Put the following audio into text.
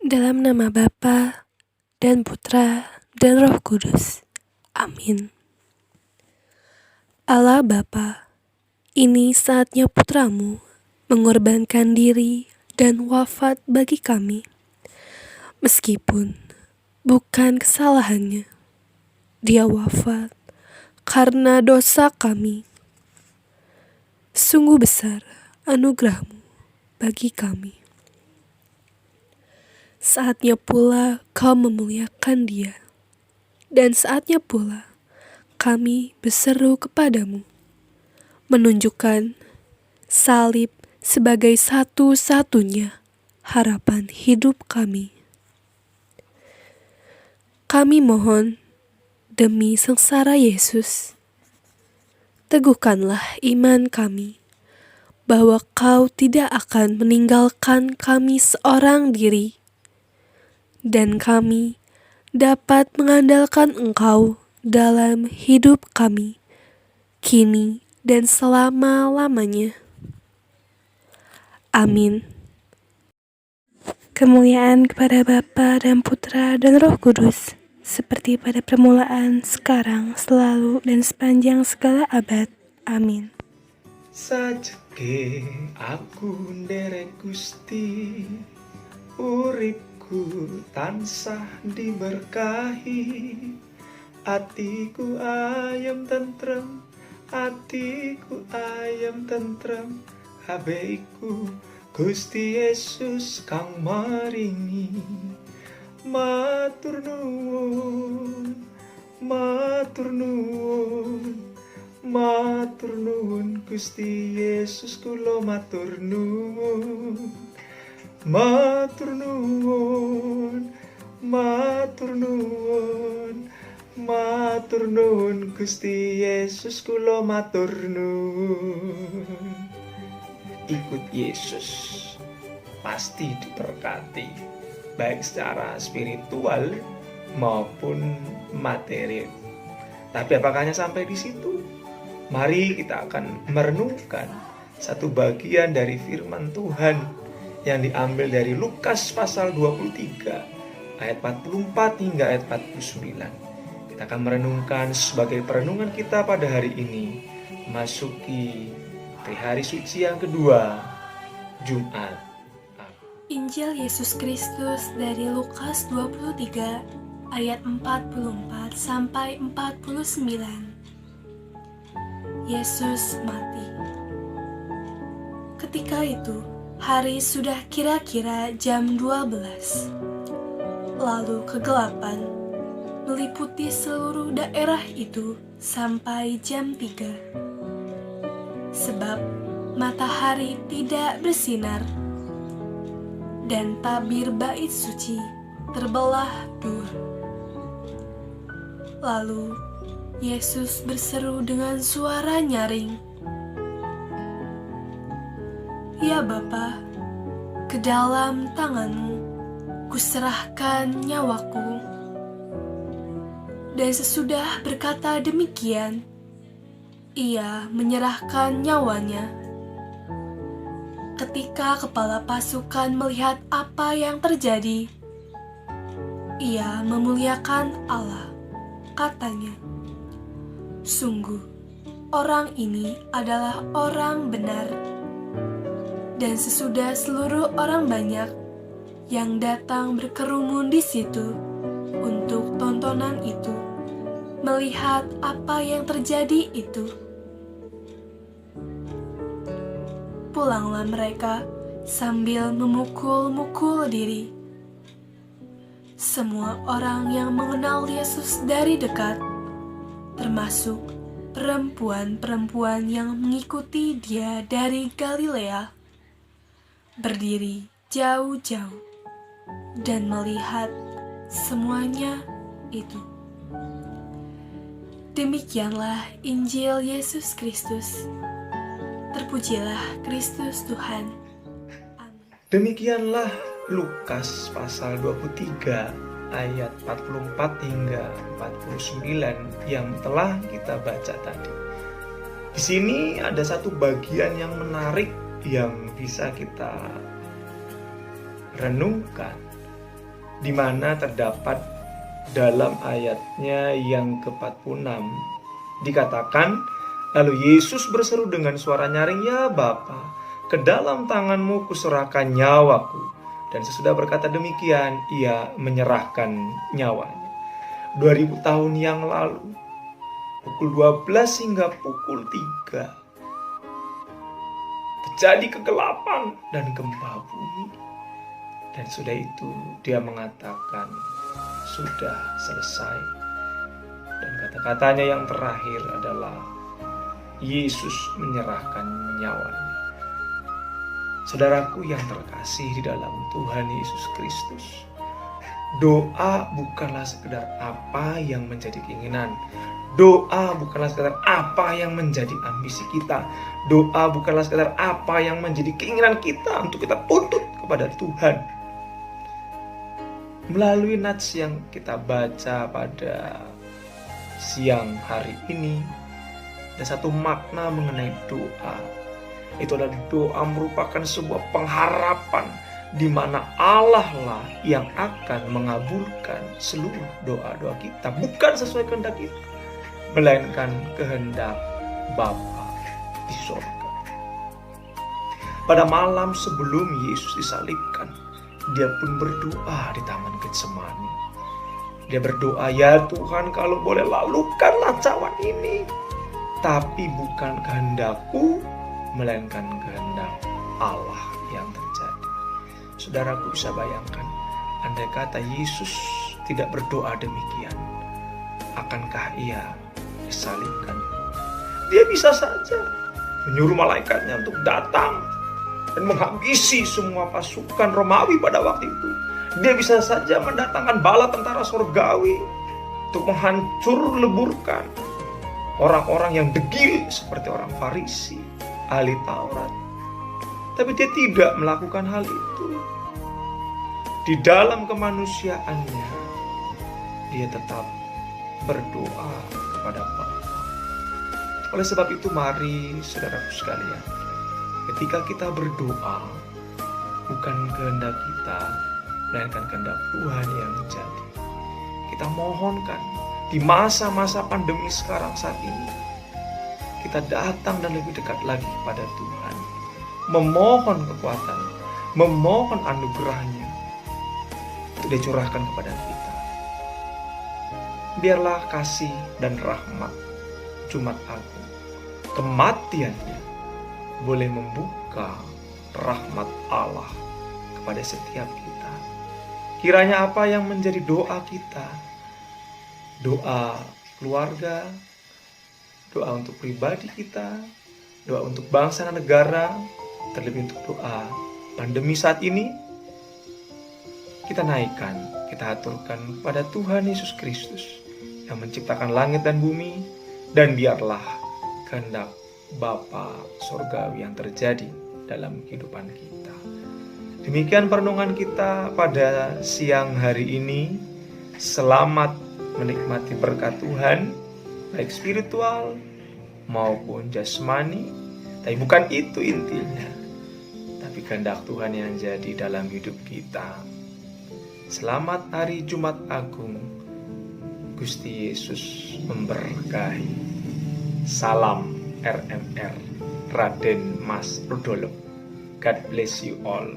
Dalam nama Bapa dan Putra dan Roh Kudus. Amin. Allah Bapa, ini saatnya putramu mengorbankan diri dan wafat bagi kami. Meskipun bukan kesalahannya, dia wafat karena dosa kami. Sungguh besar anugerahmu bagi kami. Saatnya pula kau memuliakan dia, dan saatnya pula kami berseru kepadamu, menunjukkan salib sebagai satu-satunya harapan hidup kami. Kami mohon demi sengsara Yesus, teguhkanlah iman kami bahwa kau tidak akan meninggalkan kami seorang diri, dan kami dapat mengandalkan Engkau dalam hidup kami, kini dan selama-lamanya. Amin. Kemuliaan kepada Bapa dan Putra dan Roh Kudus, seperti pada permulaan, sekarang, selalu, dan sepanjang segala abad. Amin. Sajake aku nderek Gusti, uripku tansah diberkahi, atiku ayem tentrem, kabehku Gusti Yesus kang maringi. Matur nuwun, matur nuwun Gusti Yesus, kula matur nuwun. Matur nuwun, Gusti Yesus, kula matur nuwun. Ikut Yesus pasti diberkati, baik secara spiritual maupun materi. Tapi apakah hanya sampai di situ? Mari kita akan merenungkan satu bagian dari firman Tuhan yang diambil dari Lukas pasal 23 ayat 44 hingga ayat 49. Kita akan merenungkan sebagai perenungan kita pada hari ini, memasuki hari suci yang kedua, Jumat. Injil Yesus Kristus dari Lukas 23 ayat 44 sampai 49. Yesus mati. Ketika itu, hari sudah kira-kira jam 12. Lalu kegelapan meliputi seluruh daerah itu sampai jam 3. Sebab matahari tidak bersinar, dan tabir bait suci terbelah dua. Lalu Yesus berseru dengan suara nyaring, "Ya Bapa, ke dalam tangan-Mu kuserahkan nyawaku." Dan sesudah berkata demikian, Ia menyerahkan nyawanya. Ketika kepala pasukan melihat apa yang terjadi, ia memuliakan Allah. Katanya, "Sungguh, orang ini adalah orang benar." Dan sesudah seluruh orang banyak yang datang berkerumun di situ untuk tontonan itu, melihat apa yang terjadi itu, pulanglah mereka sambil memukul-mukul diri. Semua orang yang mengenal Yesus dari dekat, termasuk perempuan-perempuan yang mengikuti Dia dari Galilea, berdiri jauh-jauh dan melihat semuanya itu. Demikianlah Injil Yesus Kristus. Terpujilah Kristus Tuhan. Amin. Demikianlah Lukas pasal 23 ayat 44 hingga 49 yang telah kita baca tadi. Di sini ada satu bagian yang menarik yang bisa kita renungkan. di mana terdapat dalam ayatnya yang ke-46 dikatakan, lalu Yesus berseru dengan suara nyaring, "Ya Bapa, ke dalam tanganmu kuserahkan nyawaku." Dan sesudah berkata demikian, ia menyerahkan nyawanya. 2000 tahun yang lalu, pukul 12 hingga pukul 3, terjadi kegelapan dan gempa bumi. Dan sudah itu dia mengatakan, sudah selesai. Dan kata-katanya yang terakhir adalah, Yesus menyerahkan nyawanya. Saudaraku yang terkasih di dalam Tuhan Yesus Kristus, doa bukanlah sekedar apa yang menjadi keinginan. Doa bukanlah sekedar apa yang menjadi ambisi kita. Doa bukanlah sekedar apa yang menjadi keinginan kita untuk kita tuntut kepada Tuhan. Melalui nats yang kita baca pada siang hari ini, ada satu makna mengenai doa. Itu adalah doa merupakan sebuah pengharapan di mana Allah lah yang akan mengabulkan seluruh doa-doa kita, bukan sesuai kehendak kita, melainkan kehendak Bapa di surga. Pada malam sebelum Yesus disalibkan, dia pun berdoa di Taman Getsemani. Dia berdoa, "Ya Tuhan, kalau boleh lalukanlah cawan ini, tapi bukan kehendakku, melainkan kehendak Allah yang terjadi." Saudaraku bisa bayangkan, andai kata Yesus tidak berdoa demikian, akankah ia disalibkan? Dia bisa saja menyuruh malaikatnya untuk datang dan menghabisi semua pasukan Romawi pada waktu itu. Dia bisa saja mendatangkan bala tentara surgawi untuk menghancur leburkan orang-orang yang degil seperti orang Farisi, ahli Taurat. Tapi dia tidak melakukan hal itu. Di dalam kemanusiaannya, dia tetap berdoa kepada Bapa. Oleh sebab itu, mari saudaraku sekalian, ketika kita berdoa, bukan kehendak kita, melainkan kehendak Tuhan yang jadi. Kita mohonkan di masa-masa pandemi sekarang saat ini, kita datang dan lebih dekat lagi kepada Tuhan, memohon kekuatan, memohon anugerahnya untuk dicurahkan kepada kita. Biarlah kasih dan rahmat Jumat Agung, kematiannya, boleh membuka rahmat Allah kepada setiap kita. Kiranya apa yang menjadi doa kita, doa keluarga, doa untuk pribadi kita, doa untuk bangsa dan negara, terlebih untuk doa pandemi saat ini, kita naikkan, kita aturkan kepada Tuhan Yesus Kristus yang menciptakan langit dan bumi. Dan biarlah kehendak Bapa Surgawi yang terjadi dalam kehidupan kita. Demikian perenungan kita pada siang hari ini. Selamat menikmati berkat Tuhan, baik spiritual maupun jasmani. Tapi bukan itu intinya, tapi kehendak Tuhan yang jadi dalam hidup kita. Selamat hari Jumat Agung. Gusti Yesus memberkahi. Salam RMR, Raden Mas Rudolf. God bless you all.